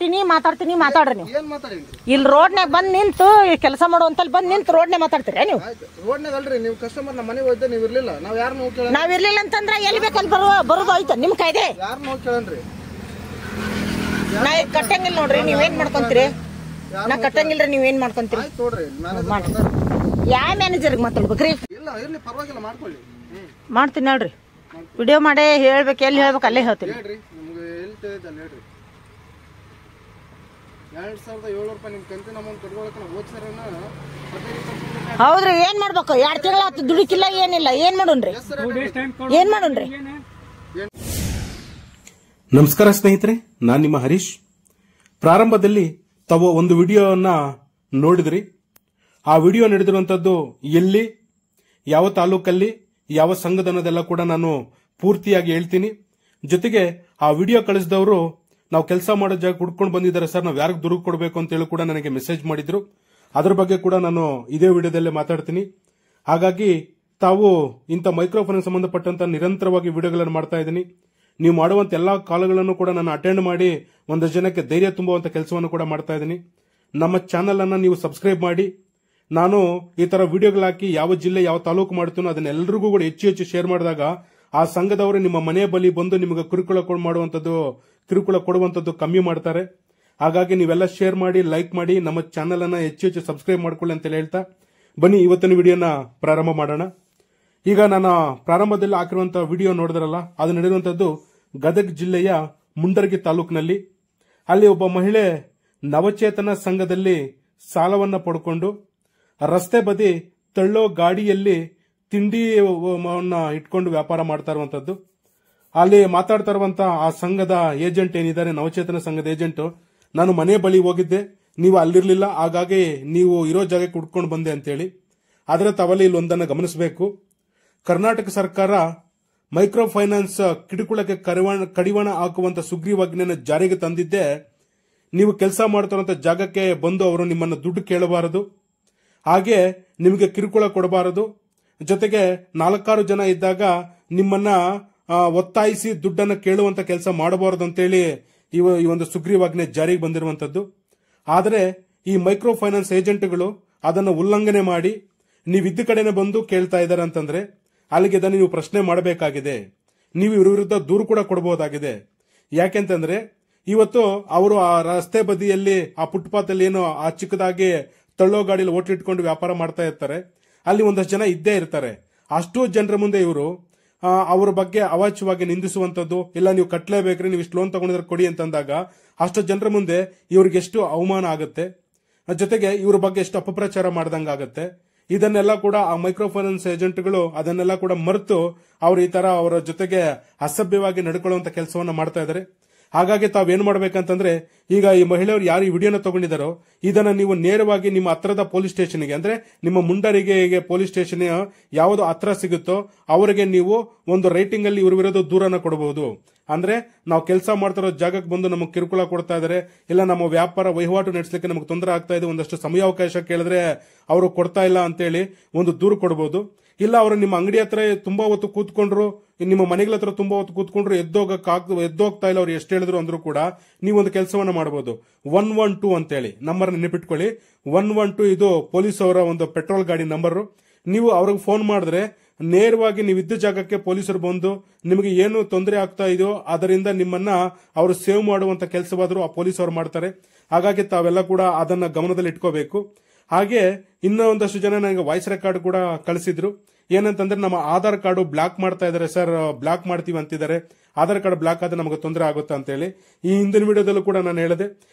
ಮಾತಾಡ್ತೀನಿ ಮಾತಾಡ್ರಿ ನೀವು. ಇಲ್ಲಿ ರೋಡ್ನಾಗ ಬಂದ್ ನಿಂತು ಕೆಲಸ ಮಾಡುವಂತಲ್ಲಿ ಬಂದ್ ನಿಂತು ರೋಡ್ನಾಗ ಮಾತಾಡ್ತೀರಾ ನೀವು? ರೋಡ್ನಾಗ ಅಲ್ರಿ, ನೀವು ಕಸ್ಟಮರ್ ನಮ್ಮ ಮನೆಗೆ ಹೋಯ್ತು, ನೀವು ಇರ್ಲಿಲ್ಲ. ನಾವ್ ಇರ್ಲಿಲ್ಲ ಅಂತಂದ್ರೆ ಎಲ್ಲಿ ಬೇಕಲ್ಲಿ ಬರೋದು ಆಯ್ತು ನಿಮ್ ಕಾಯ್ದೆ. ಯಾರು ನೋಡಿ ಕೇಳನ್ರಿ, ನಾ ಕಟ್ಟಂಗಿಲ್ಲ ನೋಡ್ರಿ. ನೀವೇನ್ ಮಾಡ್ಕೊಂತೀರಿ? ನಾ ಕಟ್ಟಂಗಿಲ್ರಿ, ನೀವೇನ್ ಮಾಡ್ಕೊಂತೀರಿ? ಯಾವ ಮ್ಯಾನೇಜರ್ಗೆ ಮಾತಾಡ್ಬೇಕ್ರಿ? ಮಾಡ್ತೀನಿ ಹೇಳ್ರಿ, ವಿಡಿಯೋ ಮಾಡಿ ಹೇಳ್ಬೇಕು. ಎಲ್ಲಿ ಹೇಳ್ಬೇಕು ಅಲ್ಲೇ ಹೇಳ್ತೀನಿ. 2700 ರೂಪಾಯಿ ನಿಮ್ ಕಂತಿನ ಅಮೌಂಟ್ ಕಟ್ಕೊಳಕ್ಕೆ ನಾವು ಓದ್ಸರನ. ಹೌದ್ರಿ, ಏನ್ ಮಾಡ್ಬೇಕು? 2 ತಿಂಗಳ ದುಡಿಕಿಲ್ಲ, ಏನಿಲ್ಲ. ಏನ್ ಮಾಡೋಣ್ರಿ? ನಮಸ್ಕಾರ ಸ್ನೇಹಿತರೆ, ನಾನು ನಿಮ್ಮ ಹರೀಶ್. ಪ್ರಾರಂಭದಲ್ಲಿ ತಾವು ಒಂದು ವಿಡಿಯೋವನ್ನ ನೋಡಿದ್ರಿ. ಆ ವಿಡಿಯೋ ನಡೆದಿರುವಂತದ್ದು ಎಲ್ಲಿ, ಯಾವ ತಾಲೂಕಲ್ಲಿ, ಯಾವ ಸಂಘದ ಅನ್ನೋದೆಲ್ಲ ಕೂಡ ನಾನು ಪೂರ್ತಿಯಾಗಿ ಹೇಳ್ತೀನಿ. ಜೊತೆಗೆ ಆ ವಿಡಿಯೋ ಕಳಿಸಿದವರು ನಾವು ಕೆಲಸ ಮಾಡೋ ಜಾಗ ಹುಡ್ಕೊಂಡು ಬಂದಿದ್ದಾರೆ ಸರ್, ನಾವು ಯಾರಿಗೆ ದುಡ್ಡು ಕೊಡಬೇಕು ಅಂತ ಹೇಳಿ ಕೂಡ ನನಗೆ ಮೆಸೇಜ್ ಮಾಡಿದ್ರು. ಅದ್ರ ಬಗ್ಗೆ ಕೂಡ ನಾನು ಇದೇ ವಿಡಿಯೋದಲ್ಲೇ ಮಾತಾಡ್ತೀನಿ. ಹಾಗಾಗಿ ತಾವು ಇಂಥ ಮೈಕ್ರೋ ಫೈನಾನ್ಸ್ ಸಂಬಂಧಪಟ್ಟಂತ ನಿರಂತರವಾಗಿ ವಿಡಿಯೋಗಳನ್ನು ಮಾಡ್ತಾ ಇದ್ದೀನಿ. ನೀವು ಮಾಡುವಂತ ಎಲ್ಲಾ ಕಾಲ್ಗಳನ್ನು ಕೂಡ ನಾನು ಅಟೆಂಡ್ ಮಾಡಿ ಒಂದಷ್ಟು ಜನಕ್ಕೆ ಧೈರ್ಯ ತುಂಬುವಂತ ಕೆಲಸವನ್ನು ಕೂಡ ಮಾಡ್ತಾ ಇದ್ದೀನಿ. ನಮ್ಮ ಚಾನೆಲ್ ಅನ್ನ ನೀವು ಸಬ್ಸ್ಕ್ರೈಬ್ ಮಾಡಿ. ನಾನು ಈ ತರ ವಿಡಿಯೋಗಳು ಹಾಕಿ ಯಾವ ಜಿಲ್ಲೆ ಯಾವ ತಾಲೂಕು ಮಾಡ್ತೀನೋ ಅದನ್ನೆಲ್ಲರಿಗೂ ಕೂಡ ಹೆಚ್ಚು ಶೇರ್ ಮಾಡಿದಾಗ ಆ ಸಂಘದವರು ನಿಮ್ಮ ಮನೆ ಬಳಿ ಬಂದು ನಿಮಗೆ ಕಿರುಕುಳ ಕೊಡುವಂತದ್ದು ಕಮ್ಮಿ ಮಾಡ್ತಾರೆ. ಹಾಗಾಗಿ ನೀವೆಲ್ಲ ಶೇರ್ ಮಾಡಿ, ಲೈಕ್ ಮಾಡಿ, ನಮ್ಮ ಚಾನೆಲ್ ಅನ್ನ ಹೆಚ್ಚು ಸಬ್ಸ್ಕ್ರೈಬ್ ಮಾಡ್ಕೊಳ್ಳಿ ಅಂತ ಹೇಳ್ತಾ ಬನ್ನಿ ಇವತ್ತಿನ ವಿಡಿಯೋನ ಪ್ರಾರಂಭ ಮಾಡೋಣ. ಈಗ ನಾನು ಪ್ರಾರಂಭದಲ್ಲಿ ಹಾಕಿರುವಂತಹ ವಿಡಿಯೋ ನೋಡಿದ್ರಲ್ಲ, ಅದು ನಡೆಯುವಂತದ್ದು ಗದಗ ಜಿಲ್ಲೆಯ ಮುಂಡರಗಿ ತಾಲೂಕಿನಲ್ಲಿ. ಅಲ್ಲಿ ಒಬ್ಬ ಮಹಿಳೆ ನವಚೇತನ ಸಂಘದಲ್ಲಿ ಸಾಲವನ್ನ ಪಡ್ಕೊಂಡು ರಸ್ತೆ ಬದಿ ತಳ್ಳೋ ಗಾಡಿಯಲ್ಲಿ ತಿಂಡಿಯನ್ನ ಇಟ್ಕೊಂಡು ವ್ಯಾಪಾರ ಮಾಡ್ತಾ ಇರುವಂತದ್ದು. ಅಲ್ಲಿ ಮಾತಾಡ್ತಾ ಇರುವಂತ ಆ ಸಂಘದ ಏಜೆಂಟ್ ಏನಿದ್ದಾರೆ, ನವಚೇತನ ಸಂಘದ ಏಜೆಂಟ್, ನಾನು ಮನೆ ಬಳಿ ಹೋಗಿದ್ದೆ, ನೀವು ಅಲ್ಲಿರ್ಲಿಲ್ಲ, ಹಾಗಾಗಿ ನೀವು ಇರೋ ಜಾಗಕ್ಕೆ ಹುಡ್ಕೊಂಡು ಬಂದೆ ಅಂತೇಳಿ. ಆದ್ರೆ ತಾವಲ್ಲಿ ಇಲ್ಲೊಂದನ್ನು ಗಮನಿಸಬೇಕು. ಕರ್ನಾಟಕ ಸರ್ಕಾರ ಮೈಕ್ರೋ ಫೈನಾನ್ಸ್ ಕಿರುಕುಳಕ್ಕೆ ಕಡಿವಾಣ ಹಾಕುವಂತ ಸುಗ್ರೀವಾಜ್ಞೆಯನ್ನು ಜಾರಿಗೆ ತಂದಿದ್ದೆ ನೀವು ಕೆಲಸ ಮಾಡ್ತಿರುವಂತ ಜಾಗಕ್ಕೆ ಬಂದು ಅವರು ನಿಮ್ಮನ್ನು ದುಡ್ಡು ಕೇಳಬಾರದು, ಹಾಗೆ ನಿಮಗೆ ಕಿರುಕುಳ ಕೊಡಬಾರದು, ಜೊತೆಗೆ 4-6 ಜನ ಇದ್ದಾಗ ನಿಮ್ಮನ್ನ ಒತ್ತಾಯಿಸಿ ದುಡ್ಡನ್ನು ಕೇಳುವಂತ ಕೆಲಸ ಮಾಡಬಾರದು ಅಂತೇಳಿ ಈ ಒಂದು ಸುಗ್ರೀವಾಜ್ಞೆ ಜಾರಿಗೆ ಬಂದಿರುವಂತದ್ದು. ಆದರೆ ಈ ಮೈಕ್ರೋ ಫೈನಾನ್ಸ್ ಏಜೆಂಟ್ಗಳು ಅದನ್ನು ಉಲ್ಲಂಘನೆ ಮಾಡಿ ನೀವಿದ್ದ ಕಡೆನೆ ಬಂದು ಕೇಳ್ತಾ ಇದ್ದಾರೆ ಅಂತಂದ್ರೆ ಅಲ್ಲಿಗೆ ಇದನ್ನು ನೀವು ಪ್ರಶ್ನೆ ಮಾಡಬೇಕಾಗಿದೆ. ನೀವು ಇವ್ರ ವಿರುದ್ಧ ದೂರು ಕೂಡ ಕೊಡಬಹುದಾಗಿದೆ. ಯಾಕೆಂತಂದ್ರೆ ಇವತ್ತು ಅವರು ಆ ರಸ್ತೆ ಬದಿಯಲ್ಲಿ ಆ ಫುಟ್ಪಾತ್ ಅಲ್ಲಿ ಏನೋ ಆ ಚಿಕ್ಕದಾಗಿ ತಳ್ಳೋ ಗಾಡಿಯಲ್ಲಿ ಓಟ್ಲಿಟ್ಕೊಂಡು ವ್ಯಾಪಾರ ಮಾಡ್ತಾ ಇರ್ತಾರೆ. ಅಲ್ಲಿ ಒಂದಷ್ಟು ಜನ ಇದ್ದೇ ಇರ್ತಾರೆ. ಅಷ್ಟು ಜನರ ಮುಂದೆ ಇವರು ಅವರ ಬಗ್ಗೆ ಅವಾಚ್ಯವಾಗಿ ನಿಂದಿಸುವಂತದ್ದು, ಇಲ್ಲ ನೀವು ಕಟ್ಲೇಬೇಕ್ರಿ, ನೀವು ಇಷ್ಟು ಲೋನ್ ತಗೊಂಡಿದ್ರೆ ಕೊಡಿ ಅಂತಂದಾಗ ಅಷ್ಟು ಜನರ ಮುಂದೆ ಇವ್ರಿಗೆ ಎಷ್ಟು ಅವಮಾನ ಆಗುತ್ತೆ, ಜೊತೆಗೆ ಇವ್ರ ಬಗ್ಗೆ ಎಷ್ಟು ಅಪಪ್ರಚಾರ ಮಾಡ್ದಂಗಾಗತ್ತೆ. ಇದನ್ನೆಲ್ಲ ಕೂಡ ಆ ಮೈಕ್ರೋ ಫೈನಾನ್ಸ್ ಏಜೆಂಟ್ಗಳು ಅದನ್ನೆಲ್ಲ ಕೂಡ ಮರೆತು ಅವ್ರು ಈ ತರ ಅವರ ಜೊತೆಗೆ ಅಸಭ್ಯವಾಗಿ ನಡ್ಕೊಳ್ಳುವಂತ ಕೆಲಸವನ್ನ ಮಾಡ್ತಾ ಇದ್ದಾರೆ. ಹಾಗಾಗಿ ತಾವೇನ್ ಮಾಡ್ಬೇಕಂತಂದ್ರೆ, ಈಗ ಈ ಮಹಿಳೆಯವರು ಯಾರು ಈ ವಿಡಿಯೋನ ತಗೊಂಡಿದ್ದಾರೋ ಇದನ್ನ ನೀವು ನೇರವಾಗಿ ನಿಮ್ಮ ಹತ್ರದ ಪೊಲೀಸ್ ಸ್ಟೇಷನ್ಗೆ, ಅಂದ್ರೆ ನಿಮ್ಮ ಮುಂಡರಿಗೆ ಪೊಲೀಸ್ ಸ್ಟೇಷನ್ ಯಾವುದು ಹತ್ರ ಸಿಗುತ್ತೋ ಅವರಿಗೆ ನೀವು ಒಂದು ರೈಟಿಂಗ್ ಅಲ್ಲಿ ಇವ್ರ ವಿರುದ್ಧ ದೂರನ್ನ ಕೊಡಬಹುದು. ಅಂದ್ರೆ ನಾವು ಕೆಲಸ ಮಾಡ್ತಿರೋ ಜಾಗಕ್ಕೆ ಬಂದು ನಮಗೆ ಕಿರುಕುಳ ಕೊಡ್ತಾ ಇದಾರೆ, ಇಲ್ಲ ನಮ್ಮ ವ್ಯಾಪಾರ ವಹಿವಾಟು ನಡೆಸಲಿಕ್ಕೆ ನಮಗೆ ತೊಂದರೆ ಆಗ್ತಾ ಇದೆ, ಒಂದಷ್ಟು ಸಮಯಾವಕಾಶ ಕೇಳಿದ್ರೆ ಅವರು ಕೊಡ್ತಾ ಇಲ್ಲ ಅಂತೇಳಿ ಒಂದು ದೂರು ಕೊಡಬಹುದು. ಇಲ್ಲ ಅವರು ನಿಮ್ಮ ಅಂಗಡಿ ಹತ್ರ ತುಂಬಾ ಹೊತ್ತು ಕೂತ್ಕೊಂಡ್ರು, ನಿಮ್ಮ ಮನೆಗಳ ಹತ್ರ ತುಂಬಾ ಹೊತ್ತು ಕೂತ್ಕೊಂಡ್ರು, ಎದ್ದೋಗ್ತಾ ಇಲ್ಲ ಅವ್ರು ಎಷ್ಟು ಹೇಳಿದ್ರು ಅಂದ್ರೂ ಕೂಡ ನೀವೊಂದು ಕೆಲಸವನ್ನ ಮಾಡಬಹುದು. 112 ಅಂತೇಳಿ ನಂಬರ್ ನೆನಪಿಟ್ಕೊಳ್ಳಿ. 112 ಇದು ಪೊಲೀಸ್ ಅವರ ಒಂದು ಪೆಟ್ರೋಲ್ ಗಾಡಿ ನಂಬರ್. ನೀವು ಅವ್ರಿಗೆ ಫೋನ್ ಮಾಡಿದ್ರೆ ನೇರವಾಗಿ ನೀವಿದ್ದ ಜಾಗಕ್ಕೆ ಪೊಲೀಸರು ಬಂದು ನಿಮಗೆ ಏನು ತೊಂದರೆ ಆಗ್ತಾ ಇದೆಯೋ ಅದರಿಂದ ನಿಮ್ಮನ್ನ ಅವರು ಸೇವ್ ಮಾಡುವಂತ ಕೆಲಸವಾದರೂ ಆ ಪೊಲೀಸ್ ಅವರು ಮಾಡ್ತಾರೆ. ಹಾಗಾಗಿ ತಾವೆಲ್ಲ ಕೂಡ ಅದನ್ನ ಗಮನದಲ್ಲಿ ಇಟ್ಕೋಬೇಕು. ಹಾಗೆ ಇನ್ನೂ ಒಂದಷ್ಟು ಜನ ನನಗೆ ವಾಯ್ಸ್ ರೆಕಾರ್ಡ್ ಕೂಡ ಕಳಿಸಿದ್ರು. ಏನಂತಂದ್ರೆ ನಮ್ಮ ಆಧಾರ್ ಕಾರ್ಡು ಬ್ಲಾಕ್ ಮಾಡ್ತಾ ಇದಾರೆ ಸರ್, ಬ್ಲಾಕ್ ಮಾಡ್ತೀವಿ ಅಂತಿದ್ದಾರೆ, ಆಧಾರ್ ಕಾರ್ಡ್ ಬ್ಲಾಕ್ ಆದ್ರೆ ನಮಗೆ ತೊಂದರೆ ಆಗುತ್ತಾ ಅಂತ ಹೇಳಿ. ಈ ಹಿಂದಿನ ವಿಡಿಯೋದಲ್ಲೂ ಕೂಡ ನಾನು ಹೇಳಿದೆ,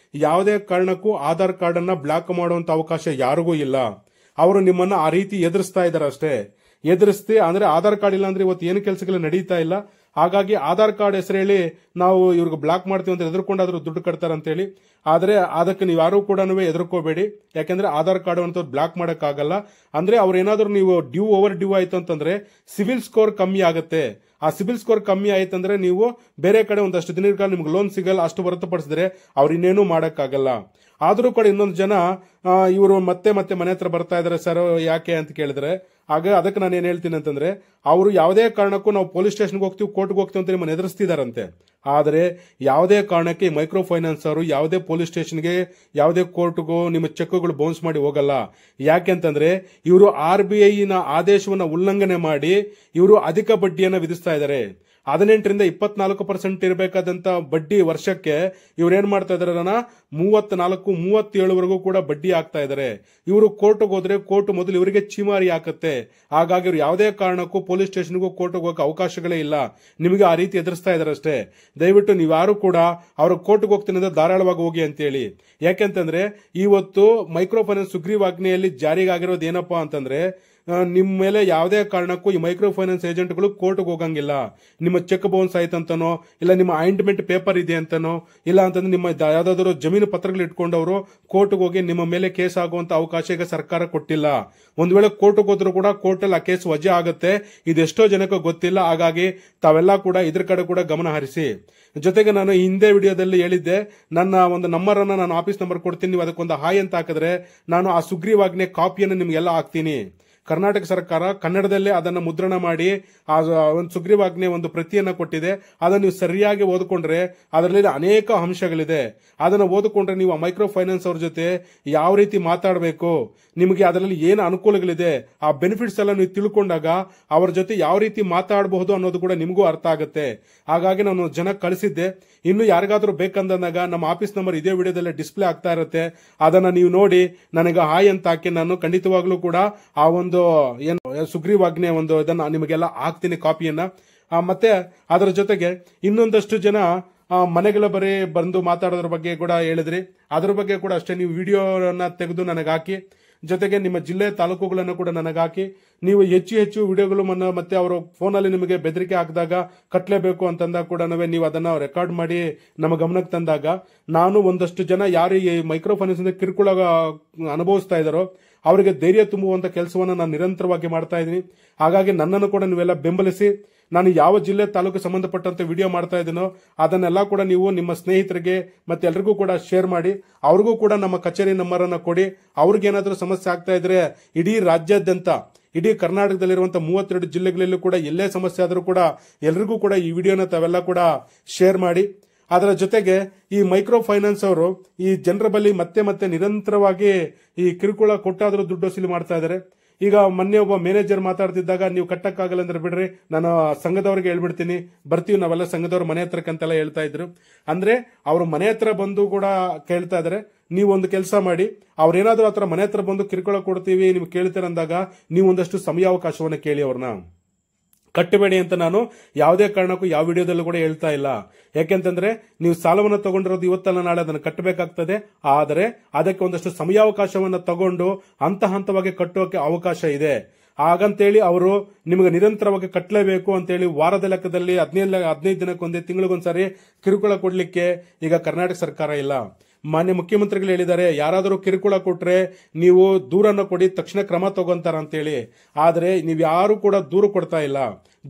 ಯಾವುದೇ ಕಾರಣಕ್ಕೂ ಆಧಾರ್ ಕಾರ್ಡ್ ಅನ್ನ ಬ್ಲಾಕ್ ಮಾಡುವಂತ ಅವಕಾಶ ಯಾರಿಗೂ ಇಲ್ಲ. ಅವರು ನಿಮ್ಮನ್ನ ಆ ರೀತಿ ಎದುರಿಸ್ತಾ ಇದಾರೆ ಅಷ್ಟೇ. ಎದುರಿಸ್ತಿ ಅಂದ್ರೆ ಆಧಾರ್ ಕಾರ್ಡ್ ಇಲ್ಲ ಅಂದ್ರೆ ಇವತ್ತು ಏನು ಕೆಲಸಗಳು ನಡೀತಾ ಇಲ್ಲ. ಹಾಗಾಗಿ ಆಧಾರ್ ಕಾರ್ಡ್ ಹೆಸರು ಹೇಳಿ ನಾವು ಇವ್ರಿಗೆ ಬ್ಲಾಕ್ ಮಾಡ್ತೀವಿ ಅಂತ ಎದುರ್ಕೊಂಡಾದ್ರೂ ದುಡ್ಡು ಕಟ್ತಾರೆ ಅಂತ ಹೇಳಿ. ಆದ್ರೆ ಅದಕ್ಕೆ ನೀವು ಯಾರು ಕೂಡ ಎದುರ್ಕೋಬೇಡಿ. ಯಾಕಂದ್ರೆ ಆಧಾರ್ ಕಾರ್ಡ್ ಅಂತ ಬ್ಲಾಕ್ ಮಾಡಕ್ಕಾಗಲ್ಲ. ಅಂದ್ರೆ ಅವ್ರೇನಾದ್ರೂ ನೀವು ಓವರ್ ಡ್ಯೂ ಆಯ್ತು ಅಂತಂದ್ರೆ ಸಿವಿಲ್ ಸ್ಕೋರ್ ಕಮ್ಮಿ ಆಗುತ್ತೆ. ಆ ಸಿಬಿಲ್ ಸ್ಕೋರ್ ಕಮ್ಮಿ ಆಯ್ತಂದ್ರೆ ನೀವು ಬೇರೆ ಕಡೆ ಒಂದಷ್ಟು ದಿನಗಳ ನಿಮ್ಗೆ ಲೋನ್ ಸಿಗಲ್ಲ, ಅಷ್ಟು ಹೊರತುಪಡಿಸಿದ್ರೆ ಅವ್ರು ಇನ್ನೇನು ಮಾಡಕ್ಕಾಗಲ್ಲ. ಆದರೂ ಕೂಡ ಇನ್ನೊಂದು ಜನ ಇವರು ಮತ್ತೆ ಮತ್ತೆ ಮನೆ ಹತ್ರ ಬರ್ತಾ ಇದಾರೆ ಸರ್ ಯಾಕೆ ಅಂತ ಕೇಳಿದ್ರೆ, ಆಗ ಅದಕ್ಕೆ ನಾನು ಏನ್ ಹೇಳ್ತೀನಿ ಅಂತಂದ್ರೆ, ಅವರು ಯಾವುದೇ ಕಾರಣಕ್ಕೂ ನಾವು ಪೊಲೀಸ್ ಸ್ಟೇಷನ್ಗೆ ಹೋಗ್ತೀವಿ, ಕೋರ್ಟ್ಗೆ ಹೋಗ್ತೀವಿ ಅಂತ ನಿಮ್ಮನ್ನು ಎದುರಿಸ್ತಿದಾರಂತೆ. ಆದರೆ ಯಾವುದೇ ಕಾರಣಕ್ಕೆ ಮೈಕ್ರೋ ಫೈನಾನ್ಸ್ ಅವರು ಯಾವುದೇ ಪೊಲೀಸ್ ಸ್ಟೇಷನ್ಗೆ, ಯಾವುದೇ ಕೋರ್ಟ್ಗೂ ನಿಮ್ಮ ಚೆಕ್ಗಳು ಬೌನ್ಸ್ ಮಾಡಿ ಹೋಗಲ್ಲ. ಯಾಕೆಂತಂದ್ರೆ ಇವರು RBI ನ ಆದೇಶವನ್ನ ಉಲ್ಲಂಘನೆ ಮಾಡಿ ಇವರು ಅಧಿಕ ಬಡ್ಡಿಯನ್ನ ವಿಧಿಸ್ತಾ ಇದ್ದಾರೆ. 18ರಿಂದ 24% ಇರಬೇಕಾದಂತ ಬಡ್ಡಿ ವರ್ಷಕ್ಕೆ ಇವ್ರೇನ್ ಮಾಡ್ತಾ ಇದಾರೆ, 34-37ವರೆಗೂ ಕೂಡ ಬಡ್ಡಿ ಹಾಕ್ತಾ ಇದ್ದಾರೆ. ಇವರು ಕೋರ್ಟ್ಗೆ ಹೋದ್ರೆ ಕೋರ್ಟ್ ಮೊದಲು ಇವರಿಗೆ ಚೀಮಾರಿ ಹಾಕುತ್ತೆ. ಹಾಗಾಗಿ ಇವರು ಯಾವುದೇ ಕಾರಣಕ್ಕೂ ಪೊಲೀಸ್ ಸ್ಟೇಷನ್ಗೂ ಕೋರ್ಟ್ಗೆ ಹೋಗಕ್ಕೆ ಅವಕಾಶಗಳೇ ಇಲ್ಲ. ನಿಮಗೆ ಆ ರೀತಿ ಎದುರಿಸ್ತಾ ಇದಾರೆ ಅಷ್ಟೇ. ದಯವಿಟ್ಟು ನೀವ್ಯಾರು ಕೂಡ ಅವ್ರ ಕೋರ್ಟ್ಗೆ ಹೋಗ್ತೀನಿ ಅಂದ್ರೆ ಧಾರಾಳವಾಗಿ ಹೋಗಿ ಅಂತೇಳಿ. ಯಾಕೆಂತಂದ್ರೆ ಇವತ್ತು ಮೈಕ್ರೋ ಫೈನಾನ್ಸ್ ಸುಗ್ರೀವಾಜ್ಞೆಯಲ್ಲಿ ಜಾರಿಗಾಗಿರೋದು ಏನಪ್ಪಾ ಅಂತಂದ್ರೆ, ನಿಮ್ಮ ಮೇಲೆ ಯಾವುದೇ ಕಾರಣಕ್ಕೂ ಈ ಮೈಕ್ರೋ ಫೈನಾನ್ಸ್ ಏಜೆಂಟ್ಗಳು ಕೋರ್ಟ್ಗೆ ಹೋಗಂಗಿಲ್ಲ. ನಿಮ್ಮ ಚೆಕ್ ಬೌನ್ಸ್ ಆಯ್ತಂತನೋ, ಇಲ್ಲ ನಿಮ್ಮ ಅಪಾಯಿಂಟ್ಮೆಂಟ್ ಪೇಪರ್ ಇದೆ ಅಂತನೋ, ಇಲ್ಲ ಅಂತಂದ್ರೆ ನಿಮ್ಮ ಯಾವ್ದಾದ್ರು ಜಮೀನು ಪತ್ರಗಳು ಇಟ್ಕೊಂಡವರು ಕೋರ್ಟ್ಗೆ ಹೋಗಿ ನಿಮ್ಮ ಮೇಲೆ ಕೇಸ್ ಆಗುವಂತ ಅವಕಾಶ ಈಗ ಸರ್ಕಾರ ಕೊಟ್ಟಿಲ್ಲ. ಒಂದ್ ವೇಳೆ ಕೋರ್ಟ್ಗೆ ಹೋದ್ರು ಕೂಡ ಕೋರ್ಟಲ್ಲಿ ಆ ಕೇಸ್ ವಜಾ ಆಗುತ್ತೆ. ಇದೆಷ್ಟೋ ಜನಕ್ಕೆ ಗೊತ್ತಿಲ್ಲ. ಹಾಗಾಗಿ ತಾವೆಲ್ಲ ಕೂಡ ಇದ್ರ ಕಡೆ ಕೂಡ ಗಮನ ಹರಿಸಿ. ಜೊತೆಗೆ ನಾನು ಹಿಂದೆ ವಿಡಿಯೋದಲ್ಲಿ ಹೇಳಿದ್ದೆ, ನನ್ನ ಒಂದು ನಂಬರ್ ಅನ್ನ ನಾನು ಆಫೀಸ್ ನಂಬರ್ ಕೊಡ್ತೀನಿ, ನೀವು ಅದಕ್ಕೊಂದು ಹಾಯ್ ಅಂತ ಹಾಕಿದ್ರೆ ನಾನು ಆ ಸುಗ್ರೀವಾಜ್ಞೆ ಕಾಪಿಯನ್ನು ನಿಮ್ಗೆಲ್ಲ ಹಾಕ್ತೀನಿ. ಕರ್ನಾಟಕ ಸರ್ಕಾರ ಕನ್ನಡದಲ್ಲೇ ಅದನ್ನು ಮುದ್ರಣ ಮಾಡಿ ಆ ಒಂದು ಸುಗ್ರೀವಾಜ್ಞೆ ಒಂದು ಪ್ರತಿಯನ್ನ ಕೊಟ್ಟಿದೆ. ಅದನ್ನು ನೀವು ಸರಿಯಾಗಿ ಓದಿಕೊಂಡ್ರೆ ಅದರಲ್ಲಿ ಅನೇಕ ಅಂಶಗಳಿದೆ. ಅದನ್ನು ಓದಿಕೊಂಡ್ರೆ ನೀವು ಆ ಮೈಕ್ರೋ ಫೈನಾನ್ಸ್ ಅವ್ರ ಜೊತೆ ಯಾವ ರೀತಿ ಮಾತಾಡಬೇಕು, ನಿಮಗೆ ಅದರಲ್ಲಿ ಏನು ಅನುಕೂಲಗಳಿದೆ, ಆ ಬೆನಿಫಿಟ್ಸ್ ಎಲ್ಲ ನೀವು ತಿಳ್ಕೊಂಡಾಗ ಅವರ ಜೊತೆ ಯಾವ ರೀತಿ ಮಾತಾಡಬಹುದು ಅನ್ನೋದು ಕೂಡ ನಿಮಗೂ ಅರ್ಥ ಆಗುತ್ತೆ. ಹಾಗಾಗಿ ನಾನು ಜನ ಕಳಿಸಿದ್ದೆ. ಇನ್ನು ಯಾರಿಗಾದ್ರೂ ಬೇಕಂದಾಗ ನಮ್ಮ ಆಫೀಸ್ ನಂಬರ್ ಇದೇ ವಿಡಿಯೋದಲ್ಲೇ ಡಿಸ್ಪ್ಲೇ ಆಗ್ತಾ ಇರುತ್ತೆ. ಅದನ್ನ ನೀವು ನೋಡಿ ನನಗೆ ಹಾಯ್ ಅಂತ ಹಾಕಿ ನಾನು ಖಂಡಿತವಾಗ್ಲೂ ಕೂಡ ಆ ಒಂದು ಏನು ಸುಗ್ರೀವಾಜ್ಞೆ ಒಂದು ಇದನ್ನ ನಿಮಗೆಲ್ಲ ಹಾಕ್ತೀನಿ ಕಾಪಿಯನ್ನ. ಮತ್ತೆ ಅದರ ಜೊತೆಗೆ ಇನ್ನೊಂದಷ್ಟು ಜನ ಮನೆಗಳ ಬರೀ ಬಂದು ಮಾತಾಡೋದ್ರ ಬಗ್ಗೆ ಕೂಡ ಹೇಳಿದ್ರಿ. ಅದ್ರ ಬಗ್ಗೆ ಕೂಡ ಅಷ್ಟೇ, ನೀವು ವಿಡಿಯೋನ ತೆಗೆದು ನನಗೆ ಹಾಕಿ, ಜೊತೆಗೆ ನಿಮ್ಮ ಜಿಲ್ಲೆ ತಾಲೂಕುಗಳನ್ನು ಕೂಡ ನನಗೆ ಹಾಕಿ. ನೀವು ಹೆಚ್ಚು ವಿಡಿಯೋಗಳು ಮತ್ತೆ ಅವರು ಫೋನಲ್ಲಿ ನಿಮಗೆ ಬೆದರಿಕೆ ಹಾಕಿದಾಗ ಕಟ್ಟಲೇಬೇಕು ಅಂತಂದಾಗ ಕೂಡ ನೀವು ಅದನ್ನ ರೆಕಾರ್ಡ್ ಮಾಡಿ ನಮ್ಮ ಗಮನಕ್ಕೆ ತಂದಾಗ, ನಾನು ಒಂದಷ್ಟು ಜನ ಯಾರು ಈ ಮೈಕ್ರೋ ಫೈನಾನ್ಸ್ ಕಿರುಕುಳ ಅನುಭವಿಸ್ತಾ ಇದ್ದಾರೋ ಅವರಿಗೆ ಧೈರ್ಯ ತುಂಬುವಂತ ಕೆಲಸವನ್ನು ನಾನು ನಿರಂತರವಾಗಿ ಮಾಡ್ತಾ ಇದ್ದೀನಿ. ಹಾಗಾಗಿ ನನ್ನನ್ನು ಕೂಡ ನೀವೆಲ್ಲ ಬೆಂಬಲಿಸಿ. ನಾನು ಯಾವ ಜಿಲ್ಲೆ ತಾಲೂಕು ಸಂಬಂಧಪಟ್ಟಂತೆ ವಿಡಿಯೋ ಮಾಡ್ತಾ ಇದ್ದೀನೋ ಅದನ್ನೆಲ್ಲ ಕೂಡ ನೀವು ನಿಮ್ಮ ಸ್ನೇಹಿತರಿಗೆ ಮತ್ತೆ ಎಲ್ರಿಗೂ ಕೂಡ ಶೇರ್ ಮಾಡಿ. ಅವ್ರಿಗೂ ಕೂಡ ನಮ್ಮ ಕಚೇರಿ ನಂಬರ್ ಅನ್ನ ಕೊಡಿ. ಅವ್ರಿಗೇನಾದ್ರೂ ಸಮಸ್ಯೆ ಆಗ್ತಾ ಇದ್ರೆ ಇಡೀ ರಾಜ್ಯಾದ್ಯಂತ, ಇಡೀ ಕರ್ನಾಟಕದಲ್ಲಿರುವಂತಹ 32 ಜಿಲ್ಲೆಗಳಲ್ಲೂ ಕೂಡ ಎಲ್ಲೇ ಸಮಸ್ಯೆ ಆದರೂ ಕೂಡ ಎಲ್ರಿಗೂ ಕೂಡ ಈ ವಿಡಿಯೋನ ತಾವೆಲ್ಲ ಕೂಡ ಶೇರ್ ಮಾಡಿ. ಅದರ ಜೊತೆಗೆ ಈ ಮೈಕ್ರೋ ಫೈನಾನ್ಸ್ ಅವರು ಈ ಜನರ ಬಳಿ ಮತ್ತೆ ನಿರಂತರವಾಗಿ ಈ ಕಿರುಕುಳ ಕೊಟ್ಟಾದ್ರೂ ದುಡ್ಡು ವಸೂಲಿ ಮಾಡ್ತಾ ಇದ್ದಾರೆ. ಈಗ ಮೊನ್ನೆ ಒಬ್ಬ ಮ್ಯಾನೇಜರ್ ಮಾತಾಡ್ತಿದ್ದಾಗ, ನೀವು ಕಟ್ಟಕ್ಕಾಗಲ್ಲ ಅಂದ್ರೆ ಬಿಡ್ರಿ, ನಾನು ಸಂಘದವ್ರಿಗೆ ಹೇಳ್ಬಿಡ್ತೀನಿ, ಬರ್ತೀವಿ ನಾವೆಲ್ಲ ಸಂಘದವ್ರ ಮನೆ ಹತ್ರಕ್ಕಂತೆಲ್ಲ ಹೇಳ್ತಾ ಇದ್ರು. ಅಂದ್ರೆ ಅವರು ಮನೆ ಹತ್ರ ಬಂದು ಕೂಡ ಕೇಳ್ತಾ ಇದಾರೆ. ನೀವು ಒಂದು ಕೆಲಸ ಮಾಡಿ, ಅವ್ರೇನಾದ್ರೂ ಆತರ ಮನೆ ಹತ್ರ ಬಂದು ಕಿರುಕುಳ ಕೊಡ್ತೀವಿ ನೀವು ಕೇಳ್ತೀರಂದಾಗ ನೀವು ಒಂದಷ್ಟು ಸಮಯಾವಕಾಶವನ್ನ ಕೇಳಿ, ಅವ್ರನ್ನ ಕಟ್ಟಬೇಡಿ ಅಂತ ನಾನು ಯಾವುದೇ ಕಾರಣಕ್ಕೂ ಯಾವ ವಿಡಿಯೋದಲ್ಲೂ ಕೂಡ ಹೇಳ್ತಾ ಇಲ್ಲ. ಯಾಕೆಂತಂದ್ರೆ ನೀವು ಸಾಲವನ್ನು ತಗೊಂಡಿರೋದು ಇವತ್ತಲ್ಲ ನಾಳೆ ಅದನ್ನು ಕಟ್ಟಬೇಕಾಗ್ತದೆ. ಆದರೆ ಅದಕ್ಕೆ ಒಂದಷ್ಟು ಸಮಯಾವಕಾಶವನ್ನ ತಗೊಂಡು ಹಂತವಾಗಿ ಕಟ್ಟೋಕೆ ಅವಕಾಶ ಇದೆ. ಹಾಗಂತೇಳಿ ಅವರು ನಿಮಗೆ ನಿರಂತರವಾಗಿ ಕಟ್ಟಲೇಬೇಕು ಅಂತೇಳಿ ವಾರದ ಲೆಕ್ಕದಲ್ಲಿ 15 ದಿನಕ್ಕೊಂದೇ, ತಿಂಗಳಿಗೊಂದ್ಸರಿ ಕಿರುಕುಳ ಕೊಡ್ಲಿಕ್ಕೆ ಈಗ ಕರ್ನಾಟಕ ಸರ್ಕಾರ ಇಲ್ಲ. ಮಾನ್ಯ ಮುಖ್ಯಮಂತ್ರಿಗಳು ಹೇಳಿದ್ದಾರೆ, ಯಾರಾದರೂ ಕಿರುಕುಳ ಕೊಟ್ರೆ ನೀವು ದೂರನ್ನು ಕೊಡಿ, ತಕ್ಷಣ ಕ್ರಮ ತಗೊಂತಾರ ಅಂತೇಳಿ. ಆದ್ರೆ ನೀವು ಯಾರು ಕೂಡ ದೂರು ಕೊಡ್ತಾ ಇಲ್ಲ.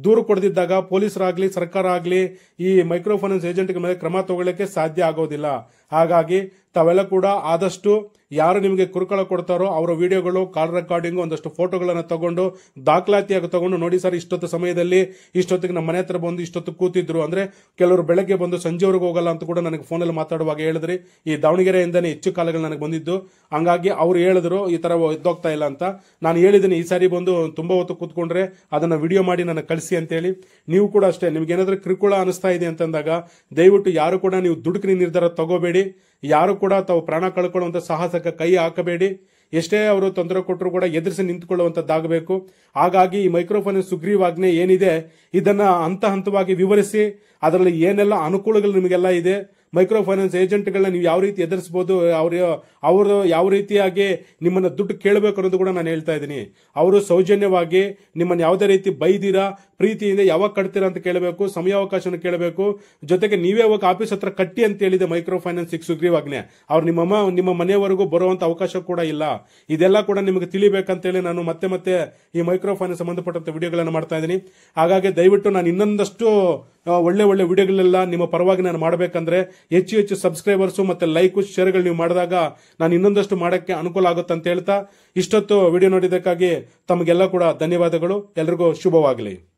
ದೂರು ಕೊಡದಿದ್ದಾಗ ಪೊಲೀಸರಾಗ್ಲಿ ಸರ್ಕಾರ ಆಗ್ಲಿ ಈ ಮೈಕ್ರೋ ಫೈನಾನ್ಸ್ ಏಜೆಂಟ್ ಮೇಲೆ ಕ್ರಮ ತಗೊಳ್ಳಕ್ಕೆ ಸಾಧ್ಯ ಆಗೋದಿಲ್ಲ. ಹಾಗಾಗಿ ತಾವೆಲ್ಲ ಕೂಡ ಆದಷ್ಟು ಯಾರು ನಿಮಗೆ ಕಿರುಕುಳ ಕೊಡ್ತಾರೋ ಅವರ ವಿಡಿಯೋಗಳು, ಕಾಲ್ ರೆಕಾರ್ಡಿಂಗ್, ಒಂದಷ್ಟು ಫೋಟೋಗಳನ್ನು ತಗೊಂಡು ದಾಖಲಾತಿಯಾಗಿ ತಗೊಂಡು, ನೋಡಿ ಸರ್ ಇಷ್ಟೊತ್ತು ಸಮಯದಲ್ಲಿ ಇಷ್ಟೊತ್ತಿಗೆ ನಮ್ಮ ಮನೆ ಹತ್ರ ಬಂದು ಇಷ್ಟೊತ್ತು ಕೂತಿದ್ರು ಅಂದ್ರೆ, ಕೆಲವರು ಬೆಳಗ್ಗೆ ಬಂದು ಸಂಜೆವರೆಗೂ ಹೋಗಲ್ಲ ಅಂತ ಕೂಡ ನನಗೆ ಫೋನಲ್ಲಿ ಮಾತಾಡುವಾಗ ಹೇಳಿದ್ರಿ. ಈ ದಾವಣಗೆರೆಯಿಂದನೇ ಹೆಚ್ಚು ಕಾಲಗಳು ನನಗೆ ಬಂದಿದ್ದು. ಹಂಗಾಗಿ ಅವ್ರು ಹೇಳಿದ್ರು ಈ ತರ ಎದ್ದೋಗ್ತಾ ಇಲ್ಲ ಅಂತ. ನಾನು ಹೇಳಿದ್ದೀನಿ, ಈ ಸಾರಿ ಬಂದು ತುಂಬಾ ಹೊತ್ತು ಕೂತ್ಕೊಂಡ್ರೆ ಅದನ್ನ ವಿಡಿಯೋ ಮಾಡಿ ನನಗೆ ಕಳಿಸಿ ಅಂತೇಳಿ. ನೀವು ಕೂಡ ಅಷ್ಟೇ, ನಿಮ್ಗೆ ಏನಾದ್ರೂ ಕಿರುಕುಳ ಅನಿಸ್ತಾ ಇದೆ ಅಂತಂದಾಗ ದಯವಿಟ್ಟು ಯಾರು ಕೂಡ ನೀವು ದುಡುಕಿನ ನಿರ್ಧಾರ ತಗೋಬೇಡಿ. ಯಾರು ಕೂಡ ತಾವು ಪ್ರಾಣ ಕಳ್ಕೊಳ್ಳುವಂತ ಸಾಹಸಕ್ಕೆ ಕೈ ಹಾಕಬೇಡಿ. ಎಷ್ಟೇ ಅವರು ತೊಂದರೆ ಕೊಟ್ಟರು ಕೂಡ ಎದುರಿಸಿ ನಿಂತುಕೊಳ್ಳುವಂತದ್ದಾಗಬೇಕು. ಹಾಗಾಗಿ ಈ ಮೈಕ್ರೋ ಫೈನಾನ್ಸ್ ಸುಗ್ರೀವಾಜ್ಞೆ ಏನಿದೆ ಇದನ್ನ ಹಂತವಾಗಿ ವಿವರಿಸಿ, ಅದರಲ್ಲಿ ಏನೆಲ್ಲ ಅನುಕೂಲಗಳು ನಿಮಗೆಲ್ಲ ಇದೆ, ಮೈಕ್ರೋ ಫೈನಾನ್ಸ್ ಏಜೆಂಟ್ಗಳನ್ನ ನೀವು ಯಾವ ರೀತಿ ಎದುರಿಸಬಹುದು, ಅವರು ಯಾವ ರೀತಿಯಾಗಿ ನಿಮ್ಮನ್ನ ದುಡ್ಡು ಕೇಳಬೇಕು ಅನ್ನೋದು ಕೂಡ ನಾನು ಹೇಳ್ತಾ ಇದ್ದೀನಿ. ಅವರು ಸೌಜನ್ಯವಾಗಿ ನಿಮ್ಮನ್ನ ಯಾವುದೇ ರೀತಿ ಬೈದಿರಾ, ಪ್ರೀತಿಯಿಂದ ಯಾವಾಗ ಕಟ್ತೀರಾ ಅಂತ ಕೇಳಬೇಕು, ಸಮಯಾವಕಾಶನ ಕೇಳಬೇಕು. ಜೊತೆಗೆ ನೀವೇ ಹೋಗಿ ಆಫೀಸ್ ಹತ್ರ ಕಟ್ಟಿ ಅಂತ ಹೇಳಿದೆ ಮೈಕ್ರೋ ಫೈನಾನ್ಸ್ ಸುಗ್ರೀವಾಜ್ಞೆ. ಅವ್ರು ನಿಮ್ಮ ಮನೆಯವರೆಗೂ ಬರುವಂತ ಅವಕಾಶ ಕೂಡ ಇಲ್ಲ. ಇದೆಲ್ಲ ಕೂಡ ನಿಮಗೆ ತಿಳಿಬೇಕಂತೇಳಿ ನಾನು ಮತ್ತೆ ಈ ಮೈಕ್ರೋ ಫೈನಾನ್ಸ್ ಸಂಬಂಧಪಟ್ಟಂತ ವಿಡಿಯೋಗಳನ್ನು ಮಾಡ್ತಾ ಇದ್ದೀನಿ. ಹಾಗಾಗಿ ದಯವಿಟ್ಟು ನಾನು ಇನ್ನೊಂದಷ್ಟು ಒಳ್ಳೆ ಒಳ್ಳೆ ವಿಡಿಯೋಗಳೆಲ್ಲ ನಿಮ್ಮ ಪರವಾಗಿ ನಾನು ಮಾಡಬೇಕಂದ್ರೆ ಹೆಚ್ಚು ಹೆಚ್ಚು ಸಬ್ಸ್ಕ್ರೈಬರ್ಸು ಮತ್ತೆ ಲೈಕ್ ಶೇರ್ಗಳು ನೀವು ಮಾಡಿದಾಗ ನಾನು ಇನ್ನೊಂದಷ್ಟು ಮಾಡಕ್ಕೆ ಅನುಕೂಲ ಆಗುತ್ತೆ ಅಂತ ಹೇಳ್ತಾ ಇಷ್ಟೊತ್ತು ವಿಡಿಯೋ ನೋಡಿದ್ದಕ್ಕಾಗಿ ತಮಗೆಲ್ಲ ಕೂಡ ಧನ್ಯವಾದಗಳು. ಎಲ್ರಿಗೂ ಶುಭವಾಗಲಿ.